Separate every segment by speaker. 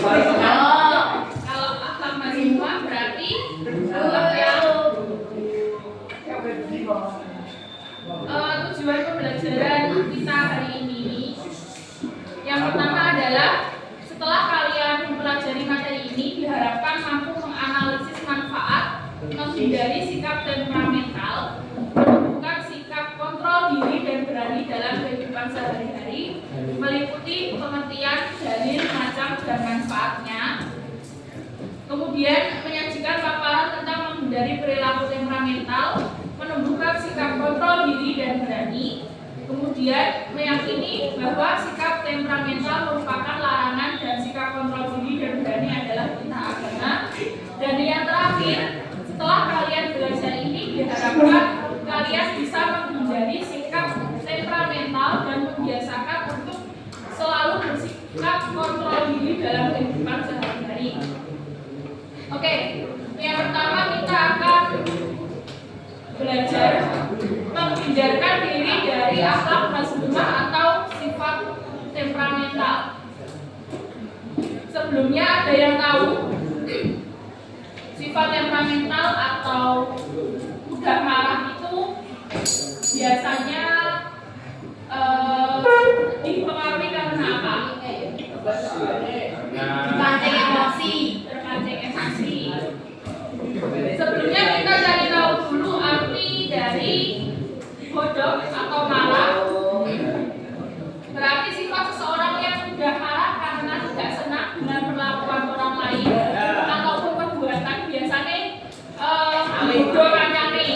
Speaker 1: Kalau sama semua berarti tujuan pembelajaran kita hari ini yang pertama adalah setelah kalian mempelajari materi ini diharapkan mampu menganalisis manfaat, menghindari sikap temperamental, menentukan sikap kontrol diri dan berani dalam kehidupan sehari-hari, meliputi pengertian dalil, macam dan manfaatnya. Kemudian menyajikan paparan tentang menghindari perilaku temperamental, menumbuhkan sikap kontrol diri dan berani. Kemudian meyakini bahwa sikap temperamental merupakan larangan dan sikap kontrol diri dan berani adalah perintah agama. Dan yang terakhir, setelah kalian belajar ini diharapkan kalian bisa menghindari sikap temperamental dan membiasakan untuk selalu bersikap kontrol diri dalam kehidupan sehari-hari. Oke, yang pertama kita akan belajar menghindarkan diri dari akhlak mazmumah atau sifat temperamental. Sebelumnya ada yang tahu sifat temperamental atau mudah marah itu biasanya dipengaruhi karena apa? Terpancing emosi. Sebelumnya kita cari tahu dulu arti dari bodoh atau marah. Berarti sifat seseorang yang mudah marah karena tidak senang dengan perlakuan orang lain ataupun perbuatan, biasanya bodoh kancane,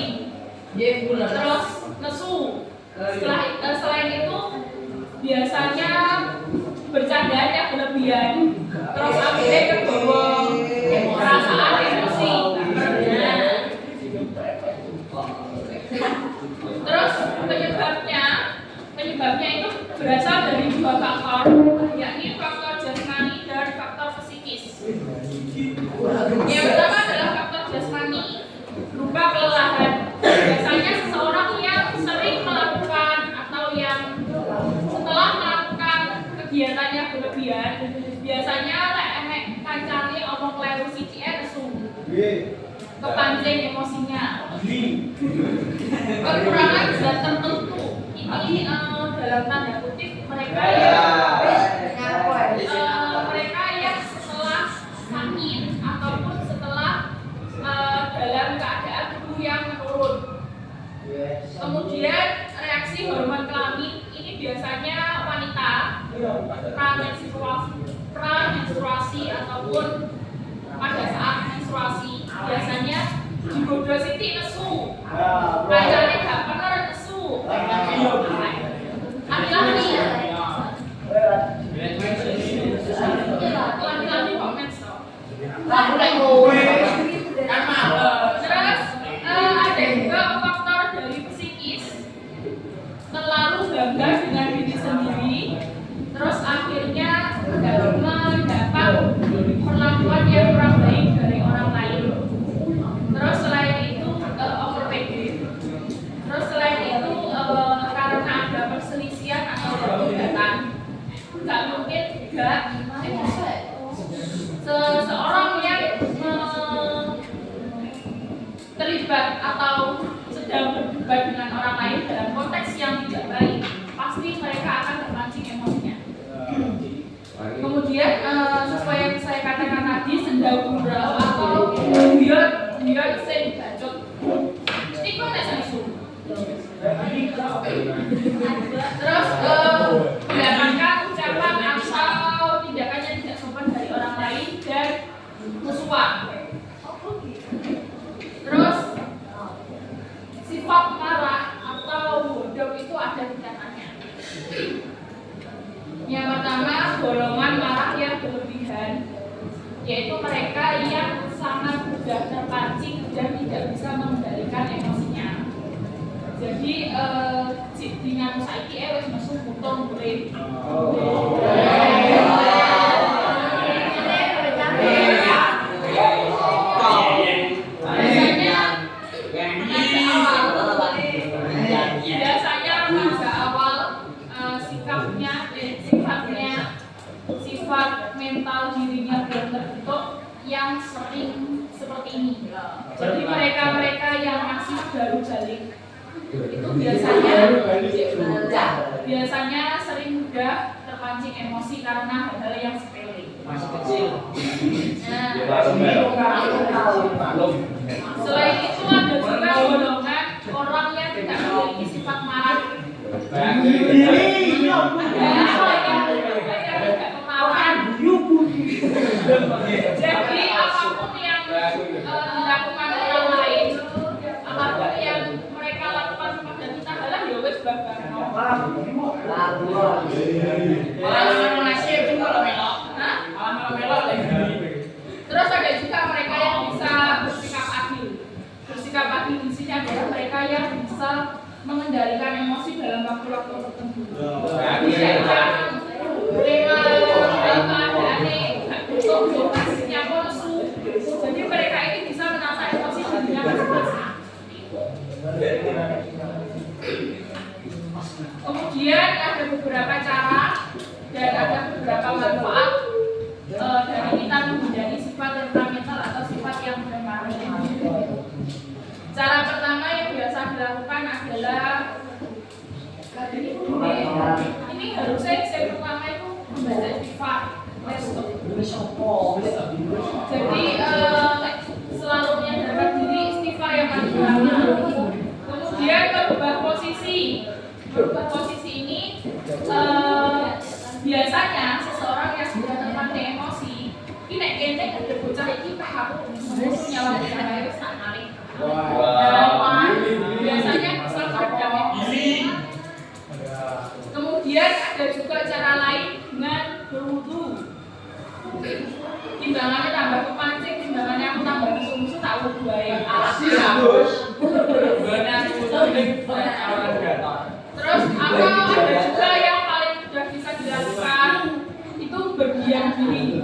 Speaker 1: terus nesu. Selain itu biasanya bercandanya berlebihan, terus akhirnya kebawa perasaan emosi. Terus penyebabnya itu berasal dari dua faktor, yakni faktor jasmani dan faktor psikis. Yang pertama adalah faktor jasmani berupa kelelahan. Biasanya seseorang yang sering melakukan atau yang setelah melakukan kegiatannya berlebihan, biasanya enek kancane omong kleru siji nesu, kepancing emosinya. Kekurangan zat tertentu ini dalam tanda kutip mereka yang setelah sakit ataupun setelah dalam keadaan tubuh yang menurun. Kemudian reaksi hormon kelamin ini biasanya wanita pra-menstruasi ataupun pada saat menstruasi biasanya digoda siti nesu, kancane gak bener nesu, laki-laki kok menso. Terus ada juga faktor dari psikis, terlalu bangga dengan diri sendiri, terus akhirnya mendapat perlakuan yang kurang baik dari orang lain. Terus selain itu over-PD. Terus selain itu karena ada perselisihan atau perdebatan, nggak mungkin juga seseorang yang terlibat atau sedang berdebat dengan orang lain dalam konteks yang tidak baik, pasti mereka akan terpancing emosinya. Kemudian sesuai yang saya katakan tadi, sendau gurau atau biar sing bacot iku nek sesu. Terus mendapatkan ucapan atau tindakan yang tidak sopan dari orang lain dan musuhan. Terus sifat marah atau bodoh itu ada tingkatannya. Yang pertama, golongan marah yang berlebihan, yaitu mereka yang sangat mudah terpancing dan tidak bisa mengendalikan emosinya. Jadi dinamo saiki wis mesu putung urip. Biasanya pada awal sifatnya sifat mental dirinya akan sering seperti ini. Jadi mereka-mereka yang masih baru balik itu biasanya sering mudah terpancing emosi karena hal-hal yang sepele.
Speaker 2: Masih kecil.
Speaker 1: Selain itu ada juga golongan orang yang tidak memiliki sifat marah. Jadi apapun yang dilakukan orang lain, apapun yang mereka lakukan kepada kita adalah ya wis babakno. Terus ada juga mereka yang bisa bersikap adil. Bersikap adil di sini adalah mereka yang bisa mengendalikan emosi dalam waktu-waktu tertentu. Jadi mereka ini bisa menata emosi dirinya masing-masing. Kemudian ada beberapa cara dan ada beberapa manfaat dari kita menghindari sifat temperamental atau sifat yang marah. Cara pertama yang biasa dilakukan adalah ini harusnya yang pertama itu membaca istighfar. Jadi selalu menyadarkan diri istighfar yang paling utama. Kemudian merubah posisi. Merubah posisi ini biasanya seseorang yang sudah terpandang emosi ini kene ada bocah iki aku nyawa bocah ae sak narik. Biasanya bisa meredam emosi. Kemudian ada juga cara lain dengan berwudu. Timbangannya tambah kepancing, timbangannya aku tambah musuh-musuh tak wudu ae. Terus ada juga yang paling mudah bisa dilakukan itu berdiam diri.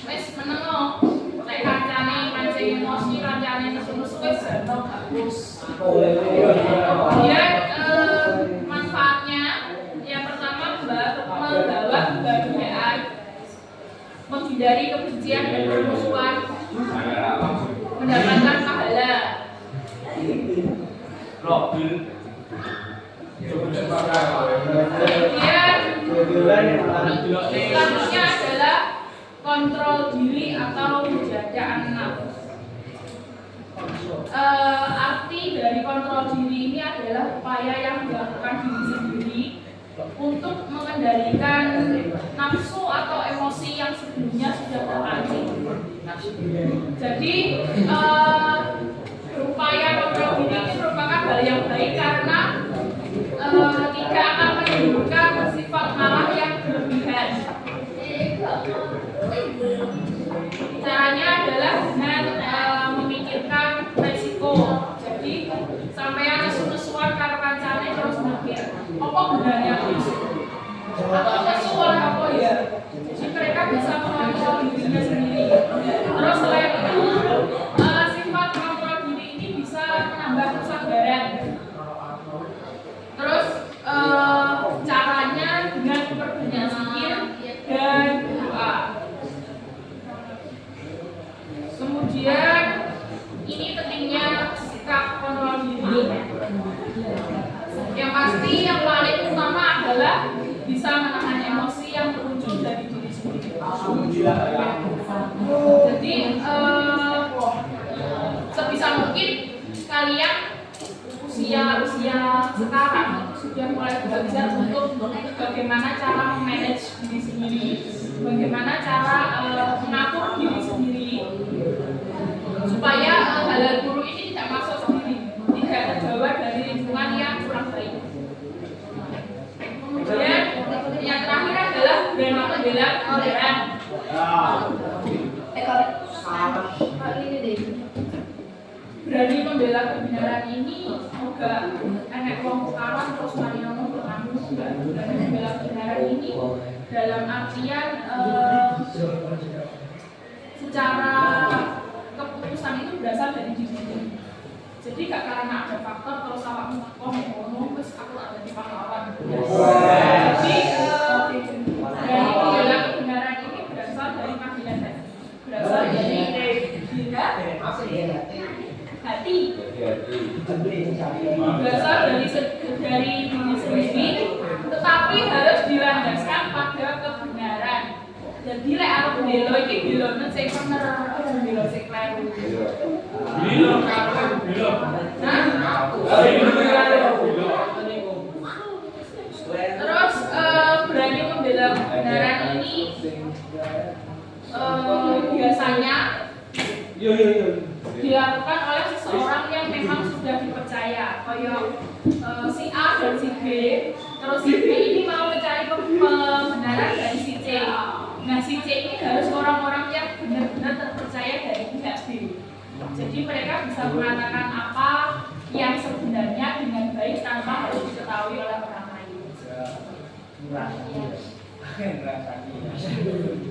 Speaker 1: Wes menengo, nek kancane mancing emosi, kancane musuh-musuh wes jatuh bagus. Kemudian manfaatnya yang pertama membawa kebahagiaan, menghindari kebencian dan permusuhan, mendapatkan pahala. Kemudian selanjutnya adalah kontrol diri atau penjagaan nafsu. Arti dari kontrol diri ini adalah upaya yang dilakukan diri sendiri untuk mengendalikan nafsu atau emosi yang sebelumnya sudah terpancing. Jadi berupaya kontrol diri ini merupakan hal yang baik karena tidak akan menimbulkan sifat marah yang berlebihan. Caranya adalah dengan memikirkan resiko. Jadi sampai nesu-nesuan karo kancane terus mikir, apa gunanya aku? Atau nesu oleh apa ya? Jadi mereka bisa mengontrol dirinya sendiri. Terus selain itu, sifat kontrol diri ini bisa menambah kesabaran. Terus caranya dengan memperbanyak zikir dan doa. Kemudian ini pentingnya sikap kontrol diri. Yang pasti yang paling utama adalah bisa menahan emosi yang muncul dari diri sendiri. Jadi sebisa mungkin kalian usia sekarang itu sudah mulai belajar untuk bagaimana cara memanage diri sendiri, bagaimana cara mengatur diri sendiri supaya hal-hal buruk ini tidak masuk sendiri, tidak terbawa dari lingkungan yang kurang baik. Kemudian yang terakhir adalah berani membela kebenaran. Berani membela kebenaran ini juga enek wong sekarang terus mari ngomong berani membela kebenaran ini dalam artian secara keputusan itu berasal dari diri sendiri. Jadi gak karena ada faktor terus awakmu ngomong terus aku ada di pahlawan. Jadi dari membela kebenaran ini berasal dari panggilan hati, berasal dari hati. Berasal dari diri sendiri, tetapi harus dilandaskan pada kebenaran. Jadi lek arep belo iki belone sing bener, belo sing kleru. Belo karo belo. Terus berani membela kebenaran ini biasanya dilakukan oleh seseorang yang memang sudah dipercaya, kayak si A dan si B. Terus si B ini mau mencari kebenaran dari si C. Nah, si C ini harus orang-orang yang benar-benar terpercaya dari pihak B. Jadi mereka bisa mengatakan apa yang sebenarnya dengan baik tanpa harus diketahui oleh orang lain.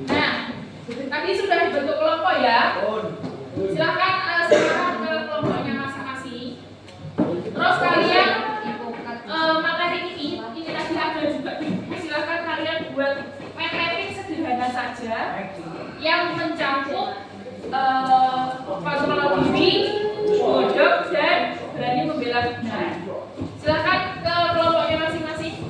Speaker 1: Nah, tadi sudah dibentuk kelompok ya. Silahkan sekarang ke kelompoknya masing-masing. Terus kalian materi ini tadi ada juga. Silahkan kalian buat mapping sederhana saja yang mencakup kontrol diri, bodoh, dan berani membela kebenaran. Silahkan ke kelompoknya masing-masing.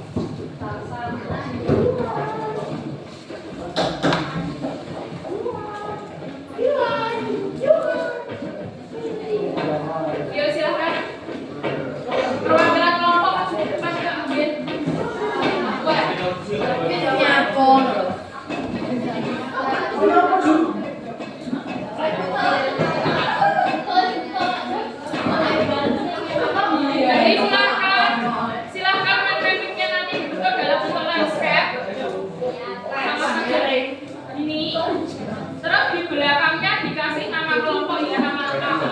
Speaker 1: Yuk silahkan. Perwakilan kelompok masuk ke depan Kak Amin. Jadi silahkan mappingnya nanti dibentuk dalam bentuk landscape sama seperti ini. Terus di belakangnya dikasih nama kelompok ya, nama kami.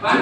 Speaker 2: Pak,